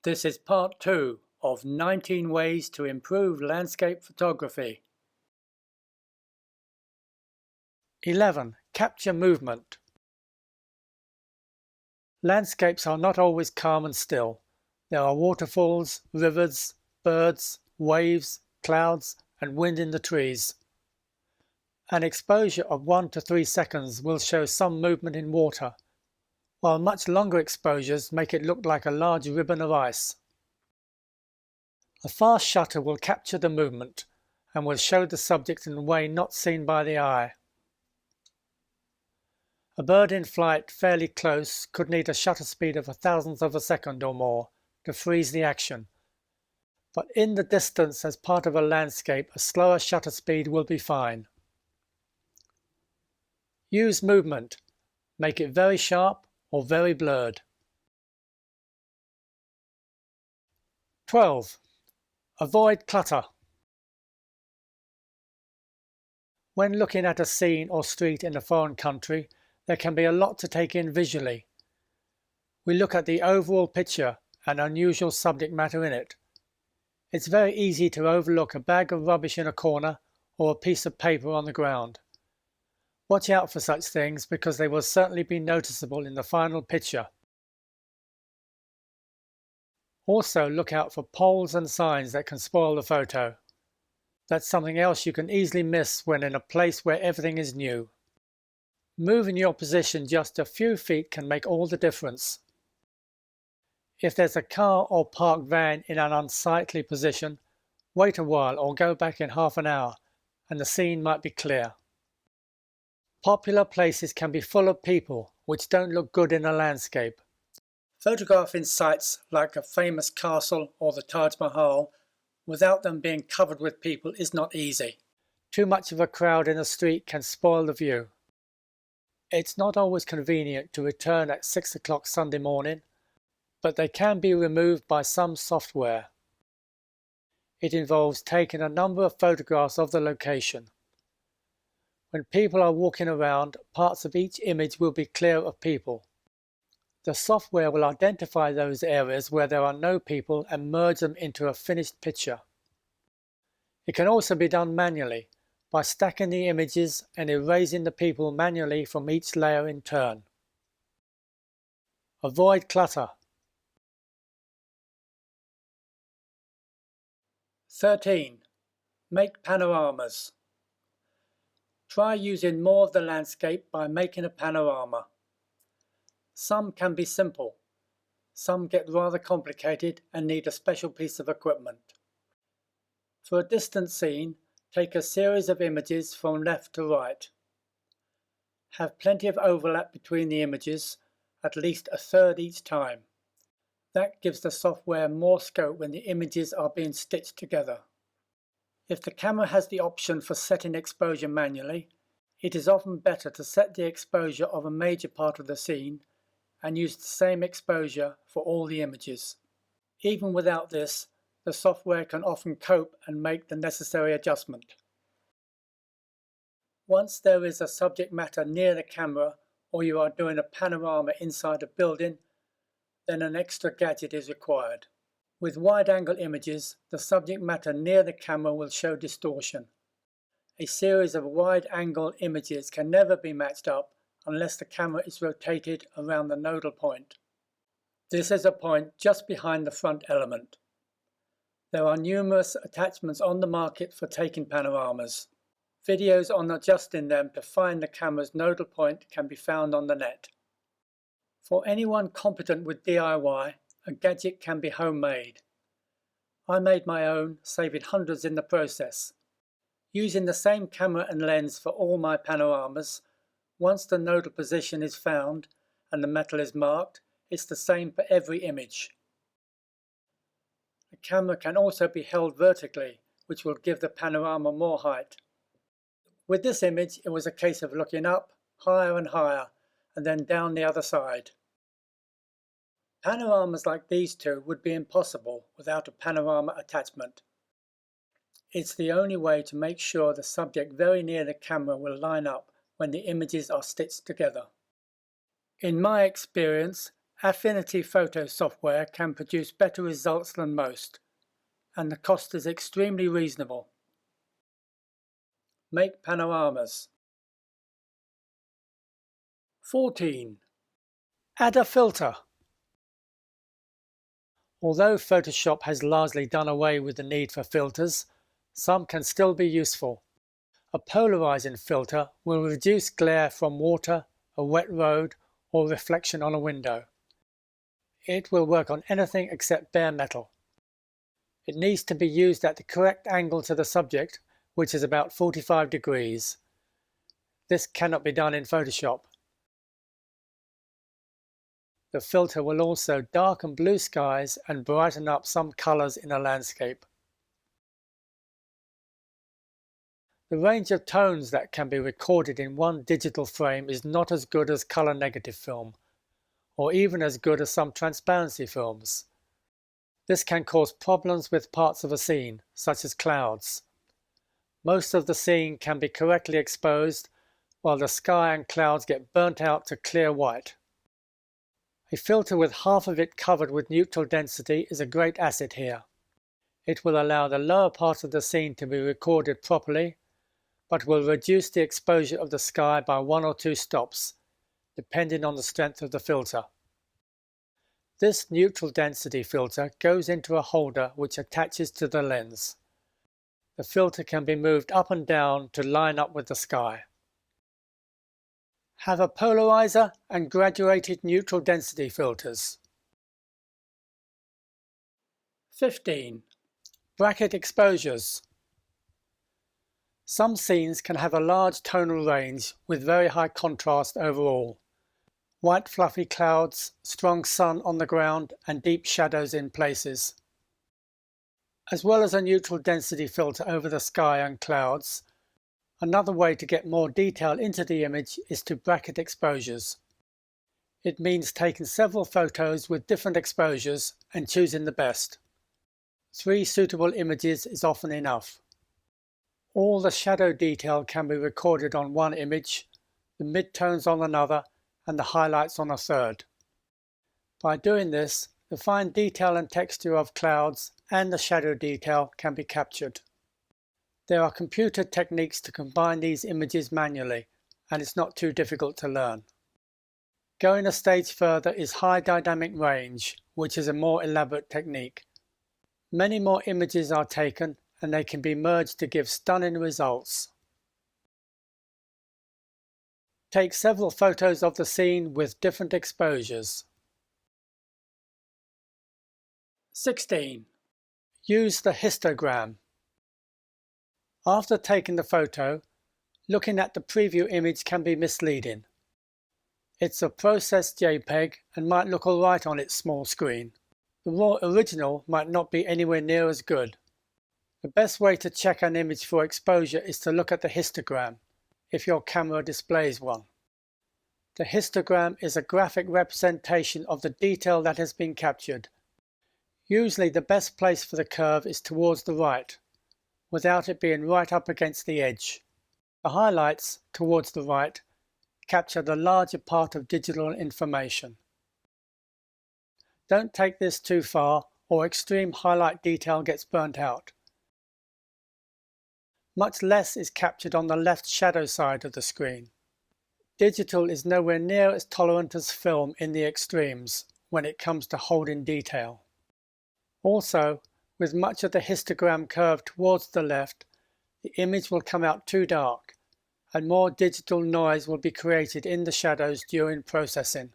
This is part 2 of 19 ways to improve landscape photography. 11. Capture movement. Landscapes are not always calm and still. There are waterfalls, rivers, birds, waves, clouds, and wind in the trees. An exposure of 1 to 3 seconds will show some movement in water, while much longer exposures make it look like a large ribbon of ice. A fast shutter will capture the movement and will show the subject in a way not seen by the eye. A bird in flight fairly close could need a shutter speed of 1/1000th of a second or more to freeze the action. But in the distance as part of a landscape, a slower shutter speed will be fine. Use movement. Make it very sharp or very blurred. 12. Avoid clutter. When looking at a scene or street in a foreign country, there can be a lot to take in visually. We look at the overall picture and unusual subject matter in it. It's very easy to overlook a bag of rubbish in a corner or a piece of paper on the ground. Watch out for such things because they will certainly be noticeable in the final picture. Also look out for poles and signs that can spoil the photo. That's something else you can easily miss when in a place where everything is new. Moving your position just a few feet can make all the difference. If there's a car or parked van in an unsightly position, wait a while or go back in half an hour and the scene might be clear. Popular places can be full of people which don't look good in a landscape. Photographing sites like a famous castle or the Taj Mahal without them being covered with people is not easy. Too much of a crowd in a street can spoil the view. It's not always convenient to return at 6 o'clock Sunday morning, but they can be removed by some software. It involves taking a number of photographs of the location. When people are walking around, parts of each image will be clear of people. The software will identify those areas where there are no people and merge them into a finished picture. It can also be done manually, by stacking the images and erasing the people manually from each layer in turn. Avoid clutter. 13. Make panoramas. Try using more of the landscape by making a panorama. Some can be simple. Some get rather complicated and need a special piece of equipment. For a distant scene, take a series of images from left to right. Have plenty of overlap between the images, at least a third each time. That gives the software more scope when the images are being stitched together. If the camera has the option for setting exposure manually, it is often better to set the exposure of a major part of the scene and use the same exposure for all the images. Even without this, the software can often cope and make the necessary adjustment. Once there is a subject matter near the camera or you are doing a panorama inside a building, then an extra gadget is required. With wide-angle images, the subject matter near the camera will show distortion. A series of wide-angle images can never be matched up unless the camera is rotated around the nodal point. This is a point just behind the front element. There are numerous attachments on the market for taking panoramas. Videos on adjusting them to find the camera's nodal point can be found on the net. For anyone competent with DIY, a gadget can be homemade. I made my own, saving hundreds in the process. Using the same camera and lens for all my panoramas, once the nodal position is found and the metal is marked, it's the same for every image. The camera can also be held vertically, which will give the panorama more height. With this image, it was a case of looking up, higher and higher, and then down the other side. Panoramas like these two would be impossible without a panorama attachment. It's the only way to make sure the subject very near the camera will line up when the images are stitched together. In my experience, Affinity photo software can produce better results than most, and the cost is extremely reasonable. Make panoramas. 14. Add a filter. Although Photoshop has largely done away with the need for filters, some can still be useful. A polarizing filter will reduce glare from water, a wet road, or reflection on a window. It will work on anything except bare metal. It needs to be used at the correct angle to the subject, which is about 45 degrees. This cannot be done in Photoshop. The filter will also darken blue skies and brighten up some colors in a landscape. The range of tones that can be recorded in one digital frame is not as good as color negative film, or even as good as some transparency films. This can cause problems with parts of a scene, such as clouds. Most of the scene can be correctly exposed, while the sky and clouds get burnt out to clear white. A filter with half of it covered with neutral density is a great asset here. It will allow the lower part of the scene to be recorded properly, but will reduce the exposure of the sky by 1 or 2 stops, depending on the strength of the filter. This neutral density filter goes into a holder which attaches to the lens. The filter can be moved up and down to line up with the sky. Have a polarizer and graduated neutral density filters. 15. Bracket exposures. Some scenes can have a large tonal range with very high contrast overall. White fluffy clouds, strong sun on the ground, and deep shadows in places. As well as a neutral density filter over the sky and clouds, another way to get more detail into the image is to bracket exposures. It means taking several photos with different exposures and choosing the best. 3 suitable images is often enough. All the shadow detail can be recorded on one image, the midtones on another, and the highlights on a third. By doing this, the fine detail and texture of clouds and the shadow detail can be captured. There are computer techniques to combine these images manually, and it's not too difficult to learn. Going a stage further is high dynamic range, which is a more elaborate technique. Many more images are taken, and they can be merged to give stunning results. Take several photos of the scene with different exposures. 16. Use the histogram. After taking the photo, looking at the preview image can be misleading. It's a processed JPEG and might look alright on its small screen. The raw original might not be anywhere near as good. The best way to check an image for exposure is to look at the histogram, if your camera displays one. The histogram is a graphic representation of the detail that has been captured. Usually the best place for the curve is towards the right, without it being right up against the edge. The highlights, towards the right, capture the larger part of digital information. Don't take this too far, or extreme highlight detail gets burnt out. Much less is captured on the left shadow side of the screen. Digital is nowhere near as tolerant as film in the extremes when it comes to holding detail. Also, with much of the histogram curved towards the left, the image will come out too dark, and more digital noise will be created in the shadows during processing.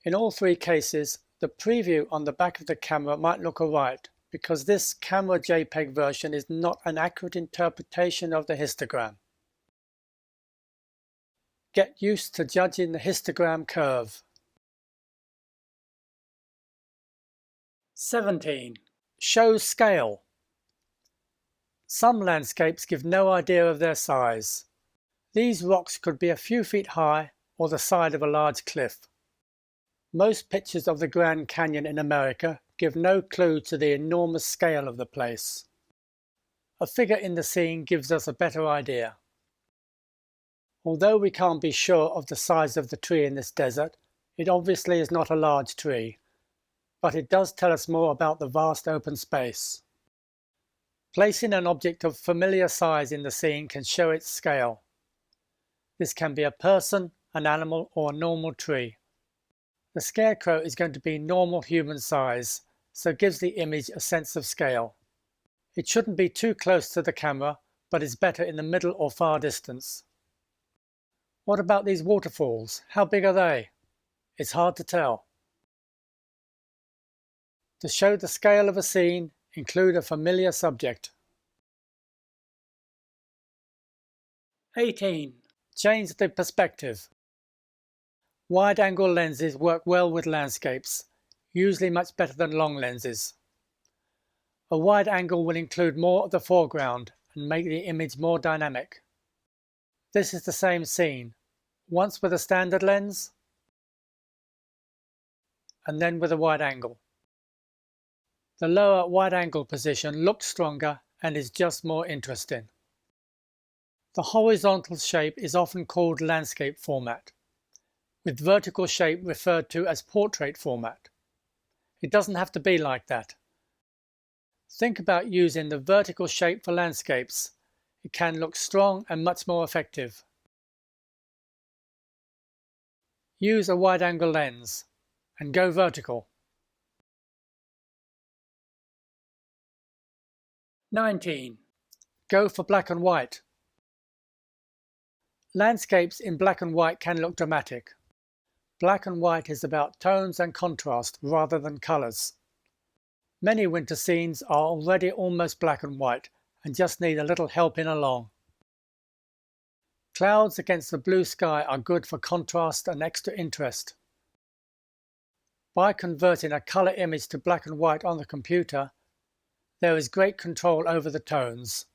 In all 3 cases, the preview on the back of the camera might look alright, because this camera JPEG version is not an accurate interpretation of the histogram. Get used to judging the histogram curve. 17. Show scale. Some landscapes give no idea of their size. These rocks could be a few feet high or the side of a large cliff. Most pictures of the Grand Canyon in America give no clue to the enormous scale of the place. A figure in the scene gives us a better idea. Although we can't be sure of the size of the tree in this desert, It obviously is not a large tree, but it does tell us more about the vast open space. Placing an object of familiar size in the scene can show its scale. This can be a person, an animal, or a normal tree. The scarecrow is going to be normal human size, so gives the image a sense of scale. It shouldn't be too close to the camera, but is better in the middle or far distance. What about these waterfalls? How big are they? It's hard to tell. To show the scale of a scene, include a familiar subject. 18. Change the perspective. Wide-angle lenses work well with landscapes, usually much better than long lenses. A wide angle will include more of the foreground and make the image more dynamic. This is the same scene, once with a standard lens, and then with a wide angle. The lower wide angle position looks stronger and is just more interesting. The horizontal shape is often called landscape format, with vertical shape referred to as portrait format. It doesn't have to be like that. Think about using the vertical shape for landscapes. It can look strong and much more effective. Use a wide-angle lens and go vertical. 19. Go for black and white. Landscapes in black and white can look dramatic. Black and white is about tones and contrast rather than colours. Many winter scenes are already almost black and white and just need a little helping along. Clouds against the blue sky are good for contrast and extra interest. By converting a colour image to black and white on the computer, there is great control over the tones.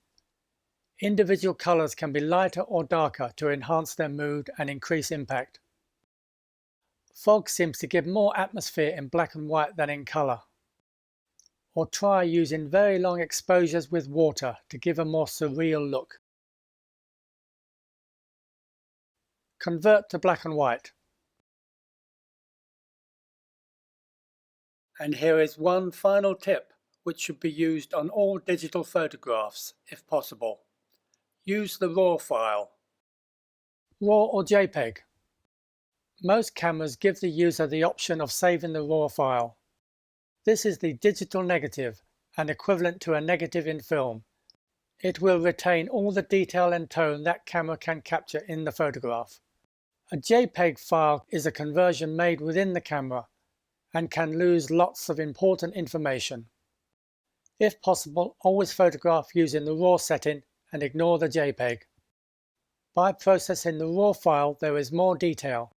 Individual colours can be lighter or darker to enhance their mood and increase impact. Fog seems to give more atmosphere in black and white than in colour. Or try using very long exposures with water to give a more surreal look. Convert to black and white. And here is one final tip which should be used on all digital photographs if possible. Use the RAW file. RAW or JPEG. Most cameras give the user the option of saving the RAW file. This is the digital negative and equivalent to a negative in film. It will retain all the detail and tone that camera can capture in the photograph. A JPEG file is a conversion made within the camera and can lose lots of important information. If possible, always photograph using the RAW setting and ignore the JPEG. By processing the RAW file, there is more detail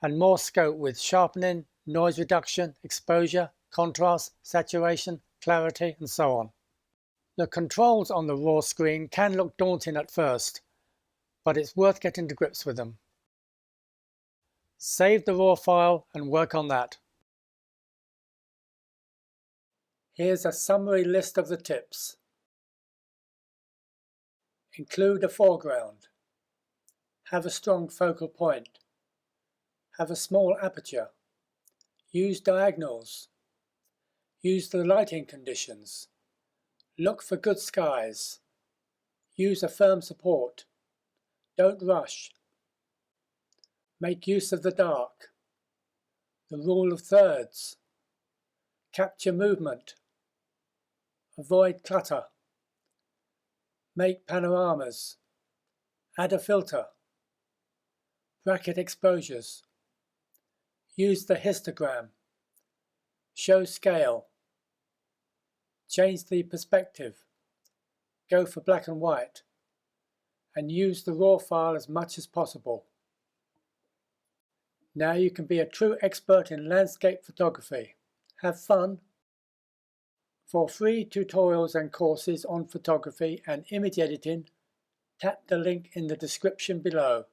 and more scope with sharpening, noise reduction, exposure, contrast, saturation, clarity, and so on. The controls on the RAW screen can look daunting at first, but it's worth getting to grips with them. Save the RAW file and work on that. Here's a summary list of the tips. Include a foreground. Have a strong focal point. Have a small aperture. Use diagonals. Use the lighting conditions. Look for good skies. Use a firm support. Don't rush. Make use of the dark. The rule of thirds. Capture movement. Avoid clutter. Make panoramas. Add a filter. Bracket exposures. Use the histogram. Show scale. Change the perspective. Go for black and white. And use the RAW file as much as possible. Now you can be a true expert in landscape photography. Have fun! For free tutorials and courses on photography and image editing, tap the link in the description below.